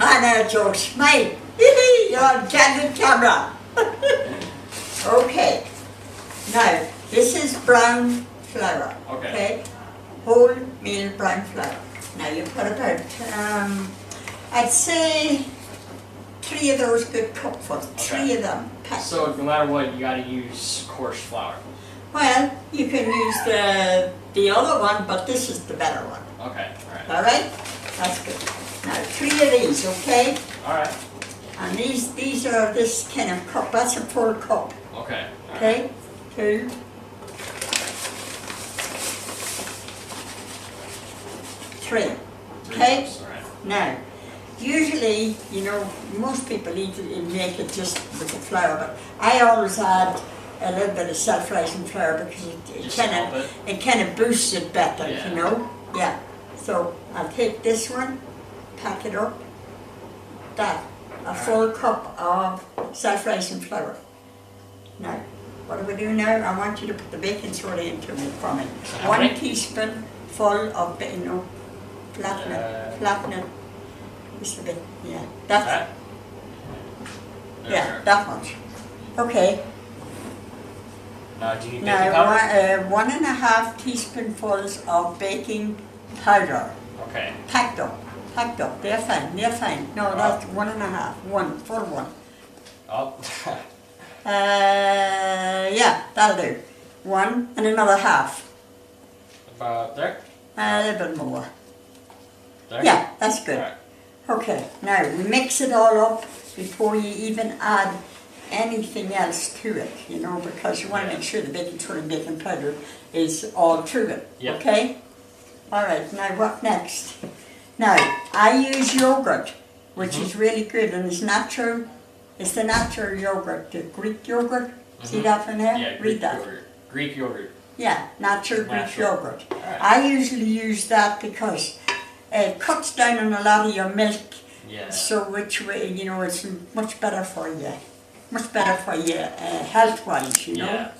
I know, George. Smile. You're on candid camera. Okay. Now, this is brown flour. Okay. Wholemeal brown flour. Now you put about, I'd say 3 of those good cupfuls. Okay. 3 of them packed. So no matter what, you gotta use coarse flour. Well, you can use the other one, but this is the better one. Okay, alright. Alright? That's good. Now 3 of these, okay? Alright. And these are this kind of cup. That's a full cup. Okay. All right. Okay? 2. 3. Okay? Alright. Now, usually, you know, most people make it just with the flour, but I always add a little bit of self-rising flour because it kind of boosts it better, Yeah. you know? Yeah. So I'll take this one, pack it up, a full cup of self-rising flour. Now, what do we do now? I want you to put the baking soda into it for me. How 1 many? teaspoonful of, flatten it, just a bit, yeah. That's That? yeah, that much. Okay. Now, do you need baking Now, powder? 1.5 teaspoonfuls of baking powder. Okay. Packed up. They're fine. No, that's 1.5. Full one. Oh. Yeah, that'll do. 1 and another half. About there? A little bit more. There? Yeah, that's good. Alright. Okay, now we mix it all up before you even add anything else to it, you know, because you want to Yeah. make sure the baking soda and baking powder is all through it. Yeah. Okay? Alright, now what next? Now, I use yogurt, which is really good and it's natural. It's the natural yogurt, the Greek yogurt. See that in there? Yeah, Read Greek that. yogurt. Greek yogurt. Yeah, natural Greek Natural. yogurt. Alright. I usually use that because it cuts down on a lot of your milk. Yeah. So which way, you know, it's much better for you. Much better for you health-wise, you know. Yeah.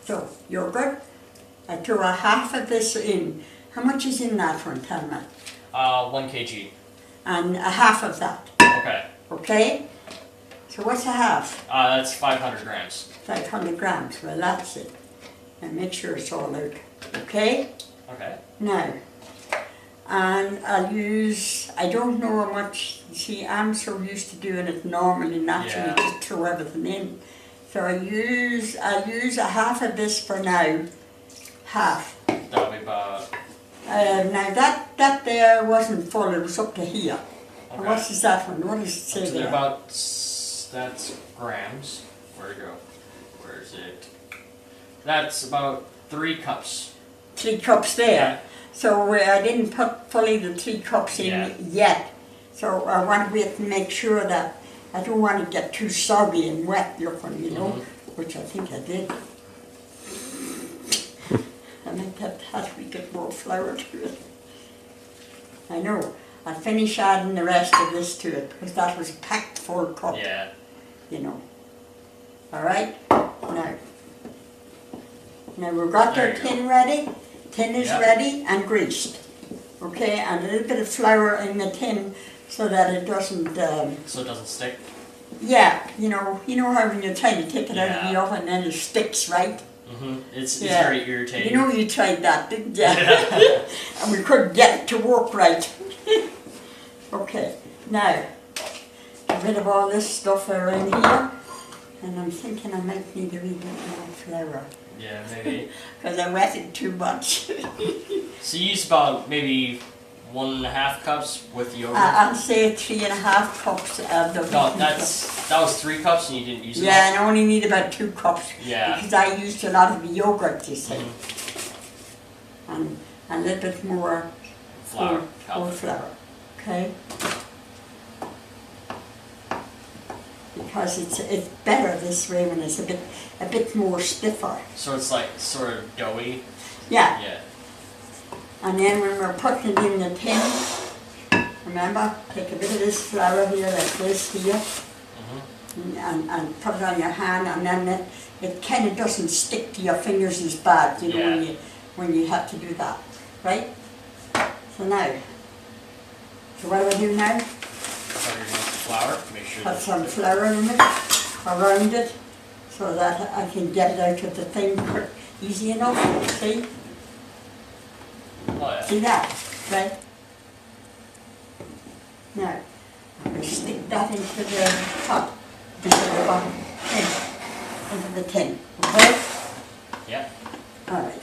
So, yogurt, I throw a half of this in. How much is in that one, tell me? 1 kg. And a half of that, Okay. okay? So what's a half? That's 500 grams. 500 grams, well that's it. And make sure it's all out, okay? Okay. Now, and I'll use, I don't know how much, see I'm so used to doing it normally, naturally, Yeah. just throw everything in. So I'll use a half of this for now, half. That'll be about. Now that there wasn't full, it was up to here. And Okay. what is that one? What does it say So there? about. That's grams. Where'd it go? Where is it? That's about 3 cups. 3 cups there. Yeah. So I didn't put fully the 3 cups in Yeah. yet. So I want to wait and make sure that I don't want to get too soggy and wet looking, you know, which I think I did. I think that had to get more flour to it. I know. I'll finish adding the rest of this to it because that was a packed full cup, Yeah. you know. Alright? Now we've got There our you go. tin ready. Tin is Yeah. ready and greased. Okay, and a little bit of flour in the tin so that it doesn't, So it doesn't stick. yeah, you know how when you're trying to take it out of the Yeah. oven and it sticks, right? It's Yeah. very irritating. You know you tried that, didn't you? And we couldn't get it to work right. Okay, now, get rid of all this stuff around here. And I'm thinking I might need a wee bit more flour. Yeah, maybe. Because I wetted too much. So you use about maybe 1.5 cups with yogurt. I'll say 3.5 cups of the No, wheaten that was 3 cups and you didn't use it. Yeah, and I only need about 2 cups. Yeah. Because I used a lot of the yogurt, you see. And a little bit more Flour. whole flour. Okay? Because it's better this way when it's a bit more stiffer. So it's like sort of doughy. Yeah. Yeah. And then when we're putting it in the tin, remember, take a bit of this flour here, like this here, and put it on your hand, and then it kind of doesn't stick to your fingers as bad, you know, Yeah. when you have to do that, right? So now, so what do I do now? So flour. Make sure put that some flour in it, around it, so that I can get it out of the thing easy enough, see? Oh yeah. See that, right? Now, we stick that into the pot, into the bottom tin, into the tin, okay? Yeah. Alright.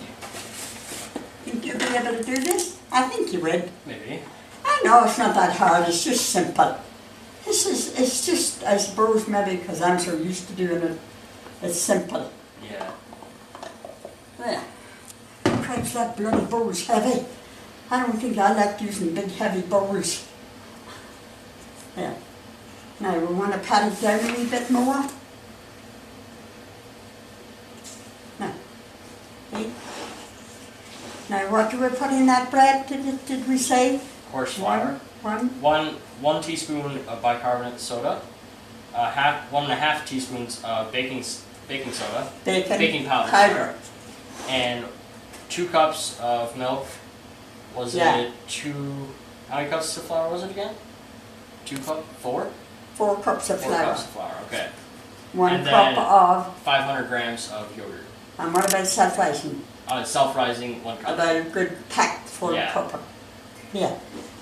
Think you'll be able to do this? I think you would. Maybe. I know it's not that hard, it's just simple. It's just, I suppose, maybe because I'm so used to doing it, it's simple. Yeah. There. Cripes, that bloody bowl's heavy. I don't think I like using big heavy bowls. There. Now we want to pat it down a wee bit more. Now. See? Now what do we put in that bread, did we say? Coarse flour. One? 1 teaspoon of bicarbonate soda. 1.5 teaspoons of baking soda. Baking powder. And 2 cups of milk. Was it 2? How many cups of flour was it again? 2 cups? 4? 4 cups of 4 flour. cups of flour. Okay. 1 And cup then of. 500 grams of yogurt. And what about self-rising? Self-rising 1 cup. About a good pack full Yeah. cup. Yeah.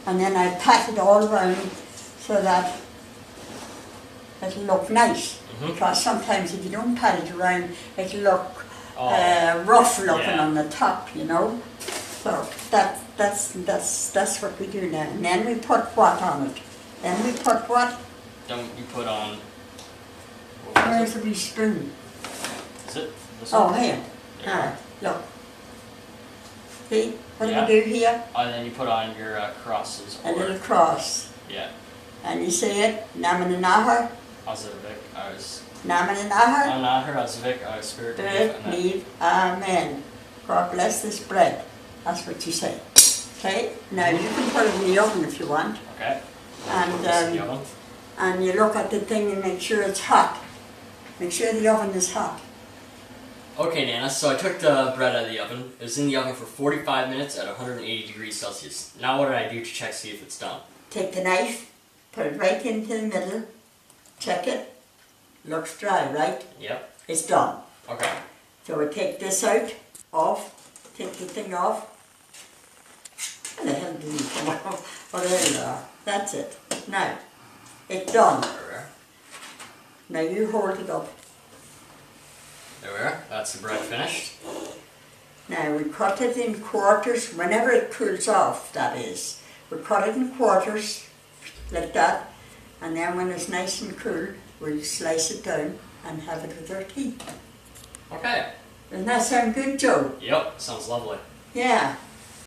And then I pat it all around so that it'll look nice. Because sometimes if you don't pat it around, it'll look rough looking on the top, you know. So that's what we do now. And then we put what on it? Then we put what? Don't you put on... Where's the wee spoon? Is it this Oh, one? here. There. Alright, look. See? What Yeah. do we do here? And then you put on your crosses. A little cross. Yeah. And you say it, Namananaha, Azavik, Namananaha, Anahar, Azavik, Spirit, bread, leave, amen. God bless this bread. That's what you say. Okay? Now you can put it in the oven if you want. Okay. And, Put this in the oven. And you look at the thing and make sure it's hot. Make sure the oven is hot. Okay, Nana, so I took the bread out of the oven. It was in the oven for 45 minutes at 180 degrees Celsius. Now what do I do to check, see if it's done? Take the knife, put it right into the middle, check it. Looks dry, right? Yep. It's done. Okay. So we take this out, off, take the thing off. What the hell did you come off? Oh, there you are. That's it. Now, it's done. There we are. Now you hold it up. There we are. That's the bread finished. Now we cut it in quarters, whenever it cools off, that is. We cut it in quarters, like that, and then when it's nice and cool, we'll slice it down and have it with our tea. Okay. Doesn't that sound good, Joe? Yep. Sounds lovely. Yeah.